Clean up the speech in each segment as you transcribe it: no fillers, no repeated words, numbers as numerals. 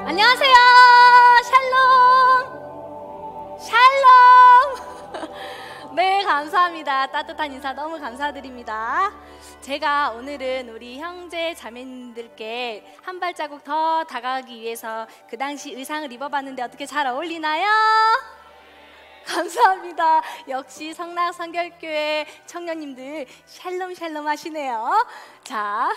안녕하세요. 샬롬. 샬롬. 네, 감사합니다. 따뜻한 인사 너무 감사드립니다. 제가 오늘은 우리 형제 자매님들께 한 발자국 더 다가가기 위해서 그 당시 의상을 입어봤는데 어떻게 잘 어울리나요? 감사합니다. 역시 성락 성결교회 청년님들 샬롬 샬롬 하시네요. 자,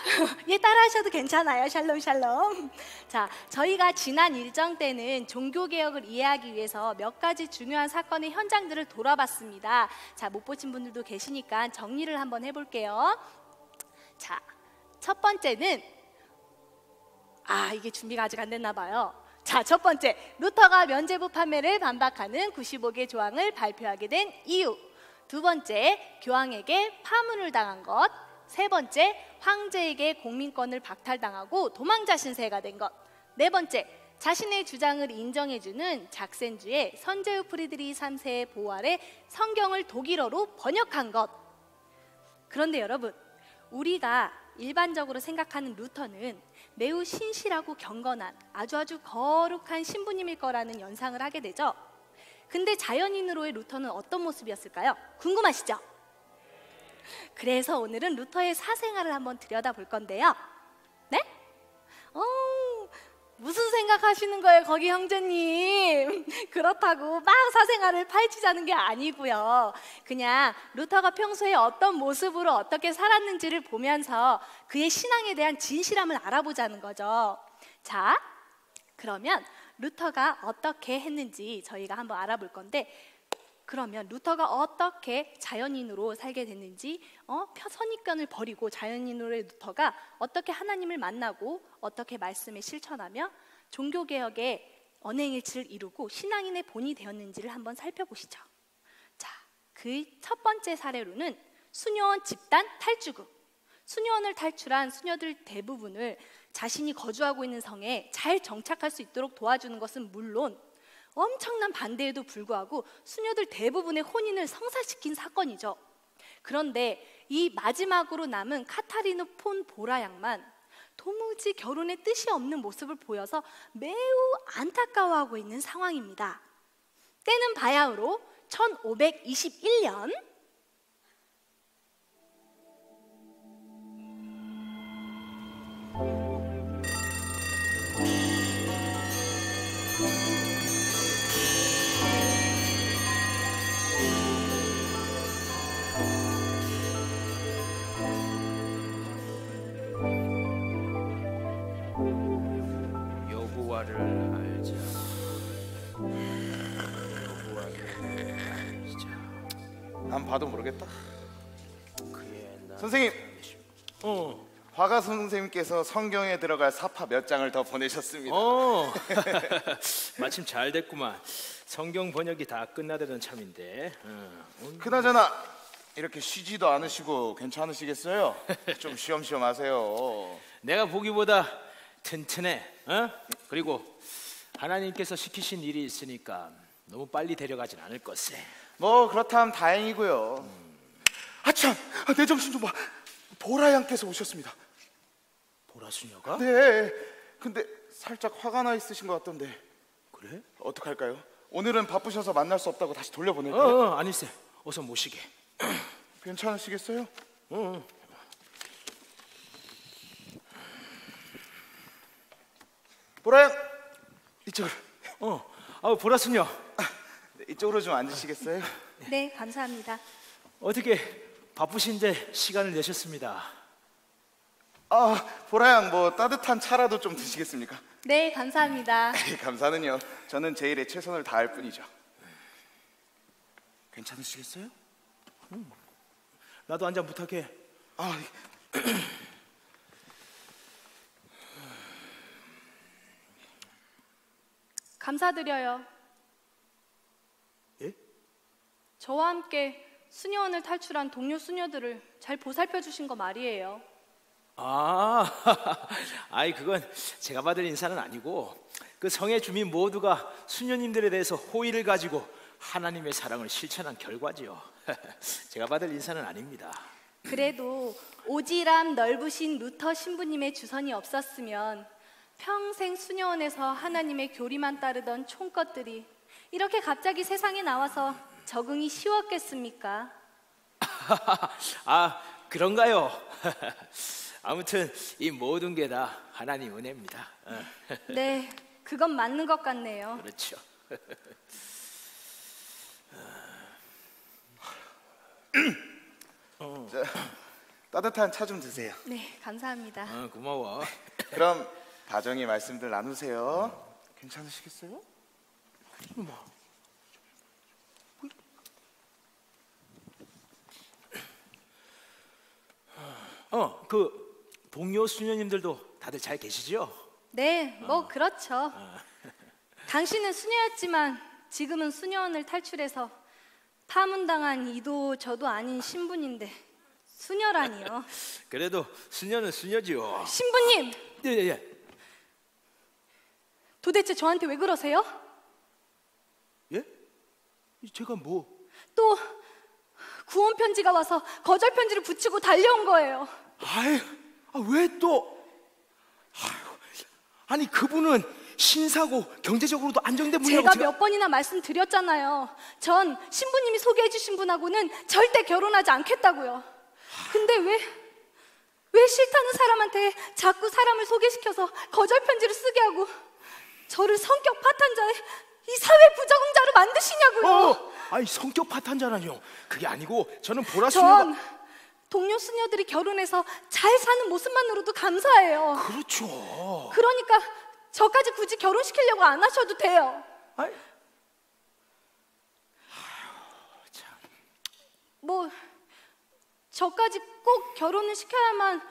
예, 따라 하셔도 괜찮아요. 샬롬 샬롬. 자, 저희가 지난 일정 때는 종교개혁을 이해하기 위해서 몇 가지 중요한 사건의 현장들을 돌아봤습니다. 자, 못 보신 분들도 계시니까 정리를 한번 해볼게요. 자, 첫 번째는 이게 준비가 아직 안 됐나 봐요. 자, 첫 번째, 루터가 면죄부 판매를 반박하는 95개 조항을 발표하게 된 이유. 두 번째, 교황에게 파문을 당한 것. 세 번째, 황제에게 공민권을 박탈당하고 도망자 신세가 된 것. 네 번째, 자신의 주장을 인정해주는 작센주의 선제후 프리드리히 3세의 보호 아래 성경을 독일어로 번역한 것. 그런데 여러분, 우리가 일반적으로 생각하는 루터는 매우 신실하고 경건한 아주 거룩한 신부님일 거라는 연상을 하게 되죠. 근데 자연인으로의 루터는 어떤 모습이었을까요? 궁금하시죠? 그래서 오늘은 루터의 사생활을 한번 들여다볼 건데요. 네? 무슨 생각하시는 거예요, 거기 형제님? 그렇다고 막 사생활을 파헤치자는 게 아니고요. 그냥 루터가 평소에 어떤 모습으로 어떻게 살았는지를 보면서 그의 신앙에 대한 진실함을 알아보자는 거죠. 자, 그러면 루터가 어떻게 했는지 저희가 한번 알아볼 건데, 그러면 루터가 어떻게 자연인으로 살게 됐는지, 선입견을 버리고 자연인으로의 루터가 어떻게 하나님을 만나고 어떻게 말씀을 실천하며 종교개혁의 언행일치를 이루고 신앙인의 본이 되었는지를 한번 살펴보시죠. 자, 그 첫 번째 사례로는 수녀원 집단 탈주국. 수녀원을 탈출한 수녀들 대부분을 자신이 거주하고 있는 성에 잘 정착할 수 있도록 도와주는 것은 물론 엄청난 반대에도 불구하고 수녀들 대부분의 혼인을 성사시킨 사건이죠. 그런데 이 마지막으로 남은 카타리누 폰 보라 양만 도무지 결혼에 뜻이 없는 모습을 보여서 매우 안타까워하고 있는 상황입니다. 때는 바야흐로 1521년 난 봐도 모르겠다. 선생님, 화가 선생님께서 성경에 들어갈 사파 몇 장을 더 보내셨습니다. 마침 잘 됐구만. 성경 번역이 다 끝나려던 참인데. 그나저나 이렇게 쉬지도 않으시고 괜찮으시겠어요? 좀 쉬엄쉬엄 하세요. 내가 보기보다 튼튼해. 그리고 하나님께서 시키신 일이 있으니까 너무 빨리 데려가진 않을 것세. 뭐 그렇다면 다행이고요. 아참, 내 정신 좀 봐. 보라 양께서 오셨습니다. 보라 수녀가? 네. 근데 살짝 화가 나 있으신 것 같던데. 그래? 어떡할까요? 오늘은 바쁘셔서 만날 수 없다고 다시 돌려보낼까요? 아니세. 어서 모시게. 괜찮으시겠어요? 보라 양, 이쪽으로. 보라 수녀. 이쪽으로 좀 앉으시겠어요? 네, 감사합니다. 어떻게 바쁘신데 시간을 내셨습니다. 보라 양, 뭐 따뜻한 차라도 좀 드시겠습니까? 네, 감사합니다. 감사는요. 저는 제 일에 최선을 다할 뿐이죠. 괜찮으시겠어요? 나도 한 잔 부탁해. 감사드려요. 예? 저와 함께 수녀원을 탈출한 동료 수녀들을 잘 보살펴 주신 거 말이에요. 그건 제가 받을 인사는 아니고 그 성의 주민 모두가 수녀님들에 대해서 호의를 가지고 하나님의 사랑을 실천한 결과지요. 제가 받을 인사는 아닙니다. 그래도 오지랖 넓으신 루터 신부님의 주선이 없었으면 평생 수녀원에서 하나님의 교리만 따르던 총것들이 이렇게 갑자기 세상에 나와서 적응이 쉬웠겠습니까? 아, 그런가요? 아무튼 이 모든 게 다 하나님 은혜입니다. 네, 그건 맞는 것 같네요. 그렇죠. 자, 따뜻한 차 좀 드세요. 네, 감사합니다. 고마워. 그럼 다정히 말씀들 나누세요. 괜찮으시겠어요? 그 동료 수녀님들도 다들 잘 계시죠? 네, 뭐 그렇죠. 당신은 수녀였지만 지금은 수녀원을 탈출해서 파문당한 이도 저도 아닌 신분인데 수녀라니요. 그래도 수녀는 수녀지요. 신부님, 예. 도대체 저한테 왜 그러세요? 예? 제가 뭐? 또 구원 편지가 와서 거절 편지를 붙이고 달려온 거예요. 아이, 왜 또? 아니 그분은 신사고 경제적으로도 안정된 분이라고 제가 몇 번이나 말씀드렸잖아요. 전 신부님이 소개해 주신 분하고는 절대 결혼하지 않겠다고요. 근데 왜 싫다는 사람한테 자꾸 사람을 소개시켜서 거절 편지를 쓰게 하고 저를 성격 파탄자에 이 사회 부적응자로 만드시냐고요. 아니 성격 파탄자라뇨. 그게 아니고 저는 보라 수녀가 전 동료 수녀들이 결혼해서 잘 사는 모습만으로도 감사해요. 그렇죠. 그러니까 저까지 굳이 결혼시키려고 안 하셔도 돼요. 아이, 뭐 저까지 꼭 결혼을 시켜야만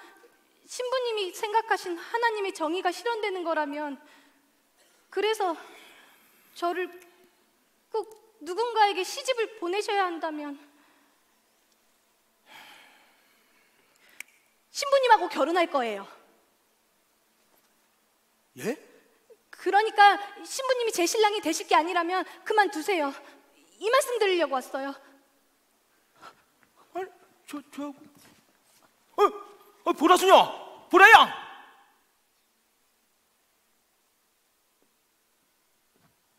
신부님이 생각하신 하나님의 정의가 실현되는 거라면, 그래서 저를 꼭 누군가에게 시집을 보내셔야 한다면 신부님하고 결혼할 거예요. 예? 그러니까 신부님이 제 신랑이 되실 게 아니라면 그만두세요. 이 말씀 드리려고 왔어요. 아니 보라 수녀, 보라 양.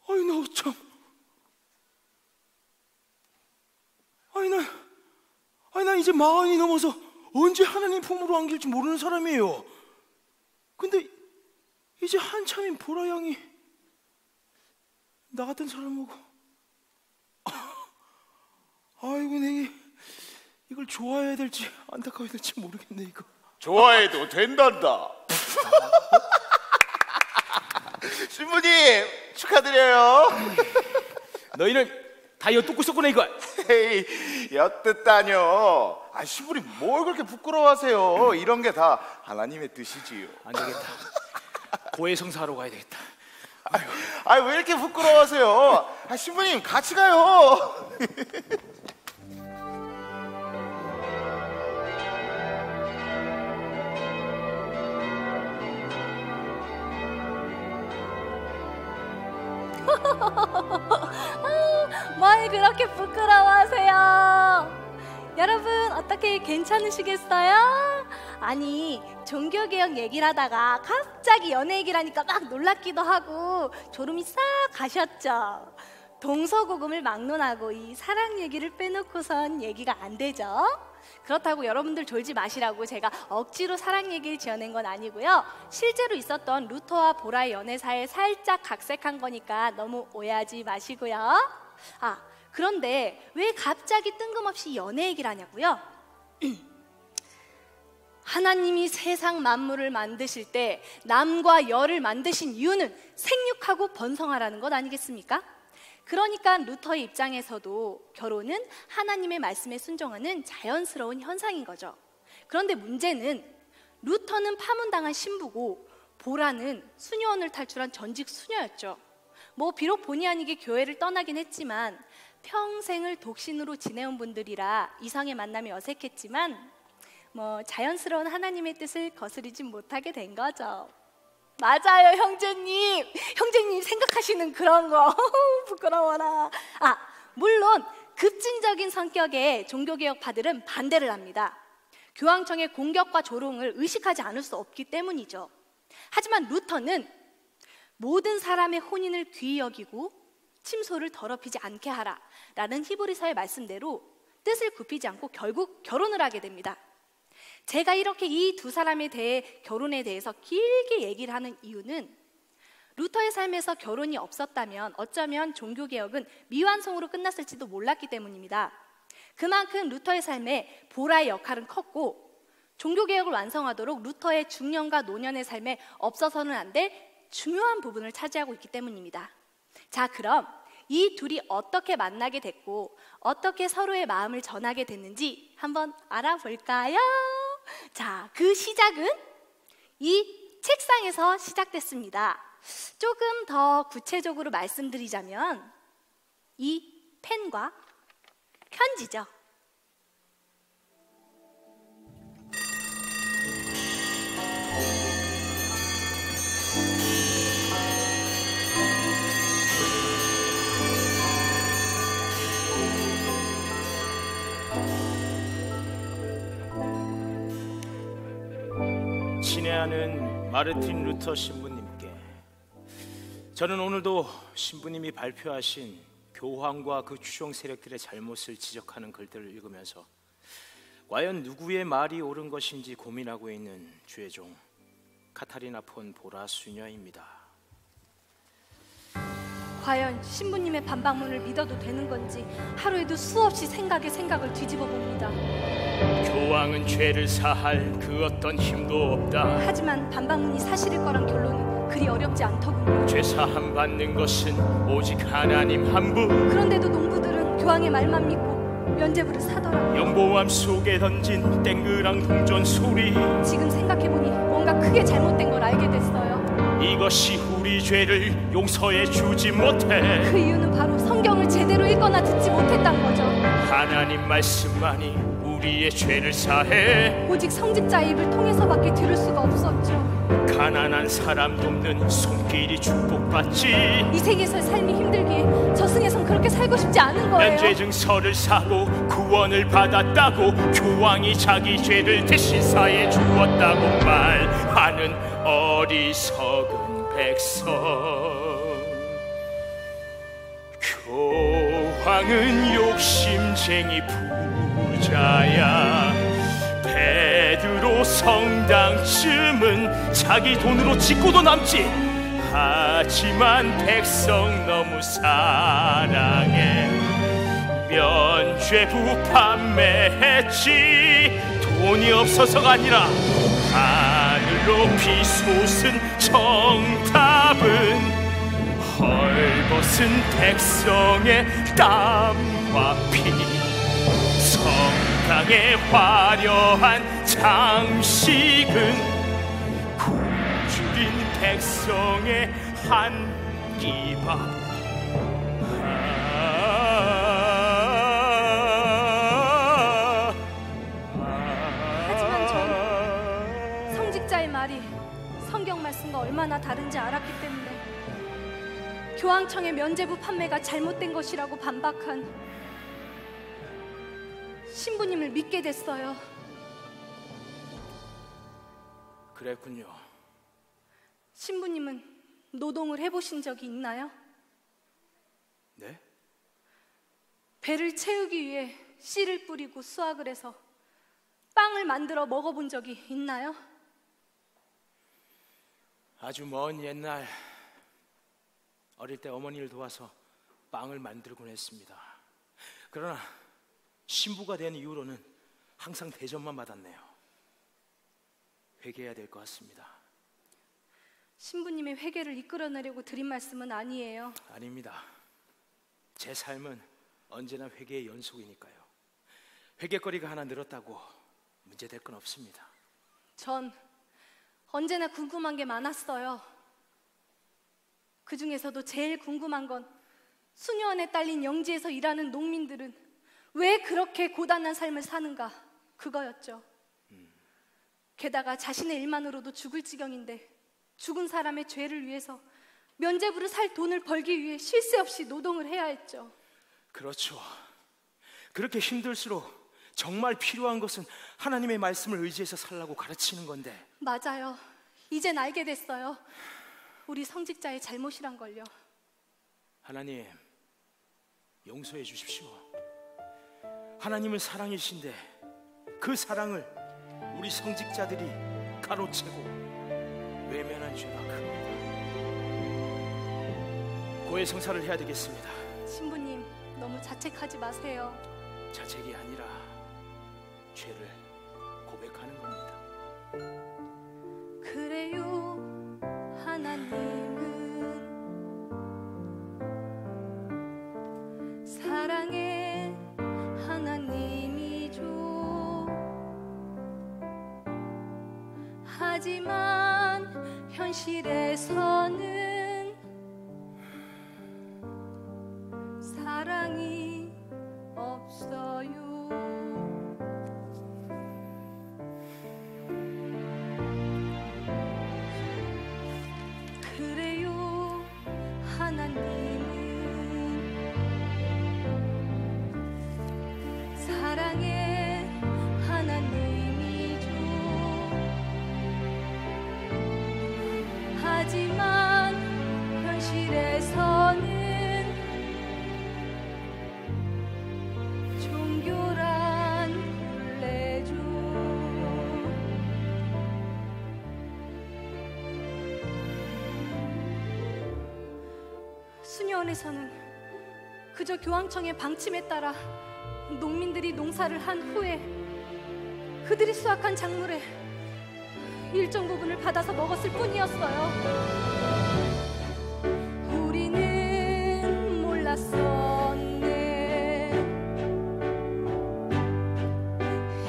아이 나 참. 아니 나 이제 40이 넘어서 언제 하나님 품으로 안길지 모르는 사람이에요. 근데 이제 한참인 보라 양이 나 같은 사람하고 아이고 내게 이걸 좋아해야 될지 안타까워야 될지 모르겠네 이거. 좋아해도 된단다. 신부님 축하드려요. 너희는 다 엿듣고 있었구나 이거. 헤이, 엿듣다뇨. 신부님 뭘 그렇게 부끄러워하세요? 이런 게 다 하나님의 뜻이지요. 안 되겠다. 고해성사하러 가야 되겠다. 왜 이렇게 부끄러워하세요? 신부님 같이 가요. 뭘 그렇게 부끄러워하세요? 여러분 어떻게 괜찮으시겠어요? 아니 종교개혁 얘기를 하다가 갑자기 연애 얘기를 하니까 막 놀랍기도 하고 졸음이 싹 가셨죠. 동서고금을 막론하고 이 사랑 얘기를 빼놓고선 얘기가 안 되죠. 그렇다고 여러분들 졸지 마시라고 제가 억지로 사랑 얘기를 지어낸 건 아니고요. 실제로 있었던 루터와 보라의 연애사에 살짝 각색한 거니까 너무 오해하지 마시고요. 그런데 왜 갑자기 뜬금없이 연애 얘기를 하냐고요? 하나님이 세상 만물을 만드실 때 남과 여를 만드신 이유는 생육하고 번성하라는 것 아니겠습니까? 그러니까 루터의 입장에서도 결혼은 하나님의 말씀에 순종하는 자연스러운 현상인 거죠. 그런데 문제는 루터는 파문당한 신부고 보라는 수녀원을 탈출한 전직 수녀였죠. 비록 본의 아니게 교회를 떠나긴 했지만 평생을 독신으로 지내온 분들이라 이성의 만남이 어색했지만 자연스러운 하나님의 뜻을 거스르지 못하게 된 거죠. 맞아요, 형제님. 형제님 생각하시는 그런 거 부끄러워라. 물론 급진적인 성격의 종교개혁파들은 반대를 합니다. 교황청의 공격과 조롱을 의식하지 않을 수 없기 때문이죠. 하지만 루터는 모든 사람의 혼인을 귀히 여기고 침소를 더럽히지 않게 하라 라는 히브리서의 말씀대로 뜻을 굽히지 않고 결국 결혼을 하게 됩니다. 제가 이렇게 이 두 사람에 대해 결혼에 대해서 길게 얘기를 하는 이유는 루터의 삶에서 결혼이 없었다면 어쩌면 종교개혁은 미완성으로 끝났을지도 몰랐기 때문입니다. 그만큼 루터의 삶에 보라의 역할은 컸고 종교개혁을 완성하도록 루터의 중년과 노년의 삶에 없어서는 안 될 중요한 부분을 차지하고 있기 때문입니다. 자, 그럼 이 둘이 어떻게 만나게 됐고 어떻게 서로의 마음을 전하게 됐는지 한번 알아볼까요? 자, 그 시작은 이 책상에서 시작됐습니다. 조금 더 구체적으로 말씀드리자면 이 펜과 편지죠. 친애하는 마르틴 루터 신부님께, 저는 오늘도 신부님이 발표하신 교황과 그 추종 세력들의 잘못을 지적하는 글들을 읽으면서 과연 누구의 말이 옳은 것인지 고민하고 있는 주의 종 카타리나 폰 보라 수녀입니다. 과연 신부님의 반박문을 믿어도 되는 건지 하루에도 수없이 생각을 뒤집어 봅니다. 교황은 죄를 사할 그 어떤 힘도 없다. 하지만 반박문이 사실일 거란 결론은 그리 어렵지 않더군요. 죄 사함 받는 것은 오직 하나님 한 분. 그런데도 농부들은 교황의 말만 믿고 면죄부를 사더라고요. 연보암 속에 던진 땡그랑 동전 소리, 지금 생각해보니 뭔가 크게 잘못된 걸 알게 됐어요. 이것이 우리 죄를 용서해 주지 못해. 그 이유는 바로 성경을 제대로 읽거나 듣지 못했단 거죠. 하나님 말씀만이 우리의 죄를 사해. 오직 성직자의 입을 통해서밖에 들을 수가 없었죠. 가난한 사람 돕는 손길이 축복받지. 이 세계에서의 삶이 힘들기에 저승에선 그렇게 살고 싶지 않은 거예요. 면죄증서를 사고 구원을 받았다고 교황이 자기 죄를 대신 사해 주었다고 말하는 어리석은 백성. 교황은 욕심쟁이 부자야. 베드로 성당쯤은 자기 돈으로 짓고도 남지. 하지만 백성 너무 사랑해 면죄부 판매했지. 돈이 없어서가 아니라 하늘로 비솟은 정답은 헐벗은 백성의 땀과 피. 성당의 화려한 장식은 굶주린 백성의 한 끼 밥. 하지만 전 성직자의 말이 성경 말씀과 얼마나 다른지 알았기 때문에 교황청의 면죄부 판매가 잘못된 것이라고 반박한 신부님을 믿게 됐어요. 그랬군요. 신부님은 노동을 해보신 적이 있나요? 네? 배를 채우기 위해 씨를 뿌리고 수확을 해서 빵을 만들어 먹어본 적이 있나요? 아주 먼 옛날 어릴 때 어머니를 도와서 빵을 만들곤 했습니다. 그러나 신부가 된 이후로는 항상 대접만 받았네요. 회개해야 될 것 같습니다. 신부님의 회개를 이끌어내려고 드린 말씀은 아니에요. 아닙니다. 제 삶은 언제나 회개의 연속이니까요. 회개거리가 하나 늘었다고 문제될 건 없습니다. 전 언제나 궁금한 게 많았어요. 그 중에서도 제일 궁금한 건 수녀원에 딸린 영지에서 일하는 농민들은 왜 그렇게 고단한 삶을 사는가, 그거였죠. 게다가 자신의 일만으로도 죽을 지경인데 죽은 사람의 죄를 위해서 면죄부를 살 돈을 벌기 위해 쉴 새 없이 노동을 해야 했죠. 그렇죠. 그렇게 힘들수록 정말 필요한 것은 하나님의 말씀을 의지해서 살라고 가르치는 건데. 맞아요. 이젠 알게 됐어요. 우리 성직자의 잘못이란 걸요. 하나님, 용서해 주십시오. 하나님은 사랑이신데 그 사랑을 우리 성직자들이 가로채고 외면한 죄가 큽니다. 고해 성사를 해야 되겠습니다. 신부님, 너무 자책하지 마세요. 자책이 아니라 죄를 고백하는 겁니다. 그래요, 하나님은 사랑의 하나님이죠. 하지만 현실에서는 사랑이 없어요. 그래요, 하나님은 사랑의 하나님이죠. 하지만 현실에서는 종교란 굴레죠. 수녀원에서는 그저 교황청의 방침에 따라 농민들이 농사를 한 후에 그들이 수확한 작물의 일정 부분을 받아서 먹었을 뿐이었어요. 우리는 몰랐었네.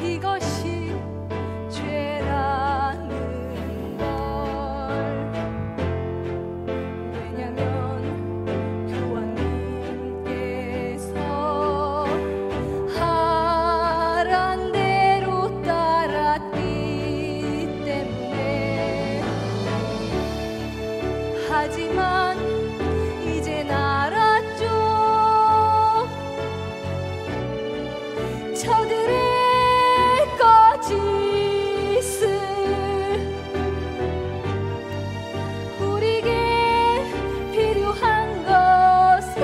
이것이 죄라는 걸. 왜냐면 교황님께서 하란 대로 따랐기 때문에. 하지만 이젠 알았죠. 저들의 거짓을 우리에게 필요한 것은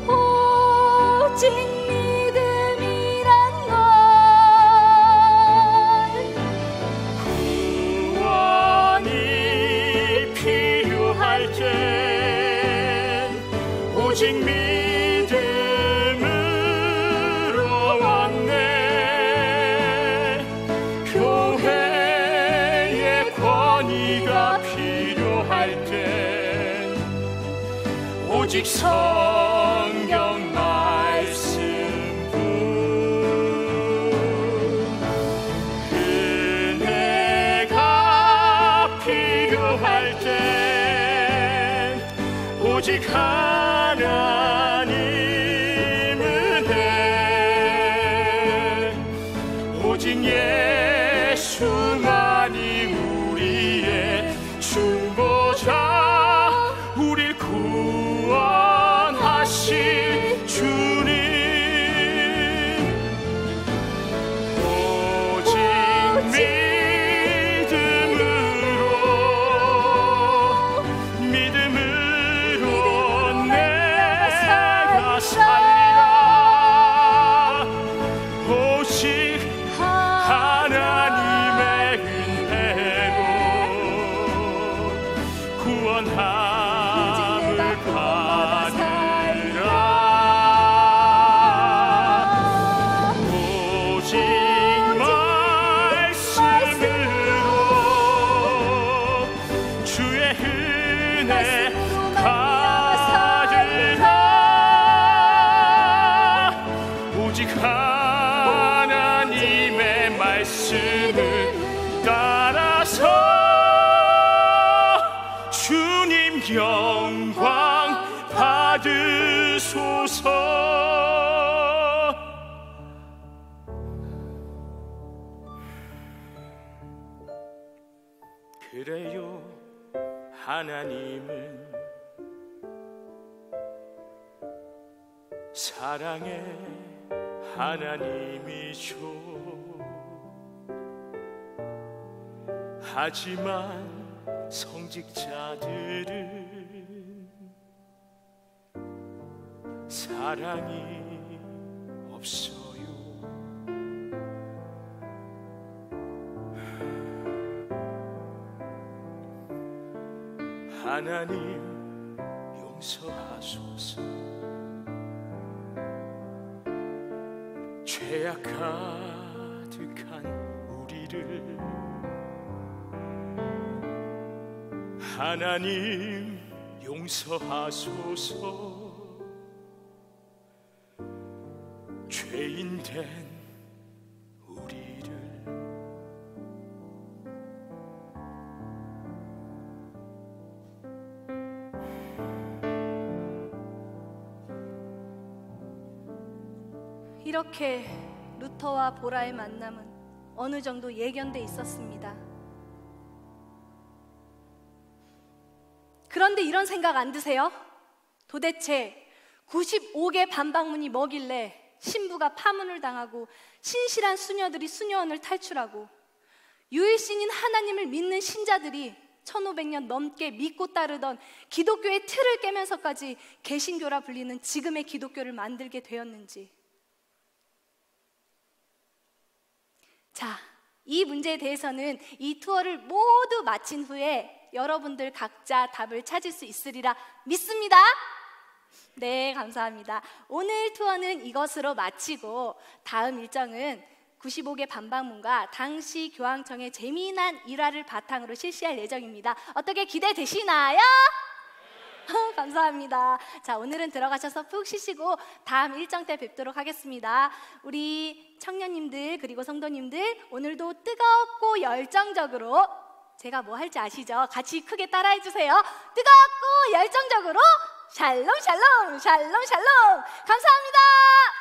오직 믿음이란 걸. 구원이 필요할 땐 오직 믿음으로 왔네. 교회의 권위가 필요할 땐 오직 성경 말씀뿐. 은혜가 필요할 땐 오직 하나님 은혜. 오직 예수만이 우리의 중보자, 우리 구원하실 주님. 오직 믿음으로 내가 살리라. 오직 하나님의 은혜로 구원함을 받으라. 오직 말씀으로 주의 은혜 받으라. 오직 하나님의 말씀을 따라서 주님 영광 받으소서. 그래요, 하나님은 사랑의 하나님이죠. 하지만 성직자들은 사랑이 없어요. 하나님 용서하소서. 죄악 가득한 우리를 하나님 용서하소서. 죄인 된 우리를. 이렇게 루터와 보라의 만남은 어느 정도 예견돼 있었습니다. 그런데 이런 생각 안 드세요? 도대체 95개 반박문이 뭐길래 신부가 파문을 당하고 신실한 수녀들이 수녀원을 탈출하고 유일신인 하나님을 믿는 신자들이 1500년 넘게 믿고 따르던 기독교의 틀을 깨면서까지 개신교라 불리는 지금의 기독교를 만들게 되었는지. 자, 이 문제에 대해서는 이 투어를 모두 마친 후에 여러분들 각자 답을 찾을 수 있으리라 믿습니다. 네, 감사합니다. 오늘 투어는 이것으로 마치고 다음 일정은 95개 반박문과 당시 교황청의 재미난 일화를 바탕으로 실시할 예정입니다. 어떻게 기대되시나요? 감사합니다. 자, 오늘은 들어가셔서 푹 쉬시고 다음 일정 때 뵙도록 하겠습니다. 우리 청년님들 그리고 성도님들, 오늘도 뜨겁고 열정적으로, 제가 뭐 할지 아시죠? 같이 크게 따라해 주세요. 뜨겁고 열정적으로 샬롬 샬롬 샬롬 샬롬. 감사합니다.